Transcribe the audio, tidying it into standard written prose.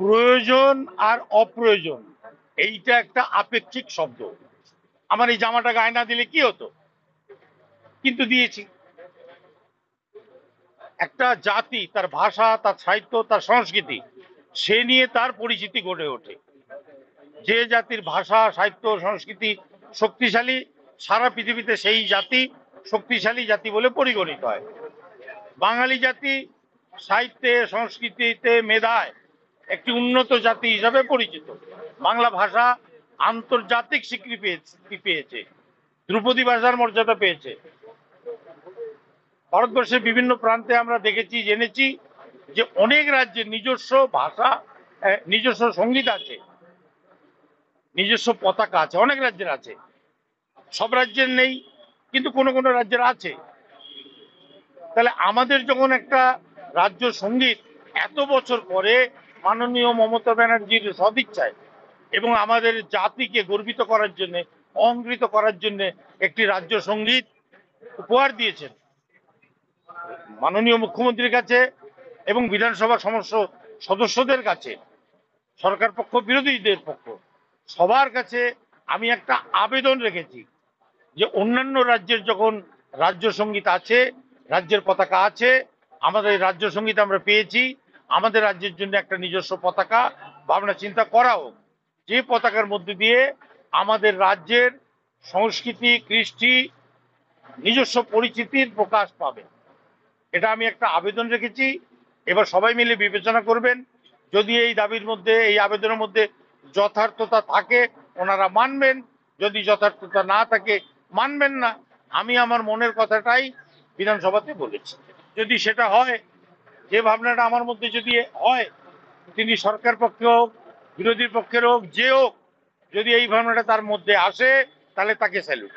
প্রয়োজন আর অপ্রয়োজন এইটা একটা আপেক্ষিক শব্দ। আমার এই জামাটা গায়ে না দিলে কি হতো, কিন্তু দিয়েছি। একটা জাতি তার ভাষা, তার সাহিত্য, তার সংস্কৃতি, সে নিয়ে তার পরিচিতি গড়ে ওঠে। যে জাতির ভাষা, সাহিত্য, সংস্কৃতি শক্তিশালী, সারা পৃথিবীতে সেই জাতি শক্তিশালী জাতি বলে পরিগণিত হয়। বাঙালি জাতি সাহিত্যে, সংস্কৃতিতে, মেধায় একটি উন্নত জাতি হিসাবে পরিচিত। বাংলা ভাষা আন্তর্জাতিক স্বীকৃতি পেয়েছে, ধ্রুপদী ভাষার মর্যাদা পেয়েছে। ভারতবর্ষের বিভিন্ন প্রান্তে আমরা দেখেছি, জেনেছি যে অনেক রাজ্যের নিজস্ব ভাষা, নিজস্ব সঙ্গীত আছে, নিজস্ব পতাকা আছে, অনেক রাজ্যের আছে। সব রাজ্যের নেই, কিন্তু কোনো কোনো রাজ্যের আছে। তাহলে আমাদের যখন একটা রাজ্য সঙ্গীত এত বছর পরে মাননীয় মমতা ব্যানার্জির সদিচ্ছায় এবং আমাদের জাতিকে গর্বিত করার জন্য, অহংকৃত করার জন্য একটি রাজ্য সঙ্গীত উপহার দিয়েছেন মাননীয় মুখ্যমন্ত্রীর কাছে এবং বিধানসভার সমস্ত সদস্যদের কাছে, সরকার পক্ষ, বিরোধীদের পক্ষ, সবার কাছে আমি একটা আবেদন রেখেছি যে অন্যান্য রাজ্যের যখন রাজ্য সঙ্গীত আছে, রাজ্যের পতাকা আছে, আমাদের রাজ্য সঙ্গীত আমরা পেয়েছি, আমাদের রাজ্যের জন্য একটা নিজস্ব পতাকা ভাবনা চিন্তা করা হোক, যে পতাকার মধ্যে দিয়ে আমাদের রাজ্যের সংস্কৃতি, কৃষ্টি, নিজস্ব পরিচিতির প্রকাশ পাবে। এটা আমি একটা আবেদন রেখেছি। এবার সবাই মিলে বিবেচনা করবেন। যদি এই দাবির মধ্যে, এই আবেদনের মধ্যে যথার্থতা থাকে ওনারা মানবেন, যদি যথার্থতা না থাকে মানবেন না। আমি আমার মনের কথাটাই বিধানসভাতে বলেছি। যদি সেটা হয়, যে ভাবনাটা আমার মধ্যে যদি হয়, তিনি সরকার পক্ষে হোক, বিরোধী পক্ষের হোক, যে হোক, যদি এই ভাবনাটা তার মধ্যে আসে, তাহলে তাকে স্যালুট।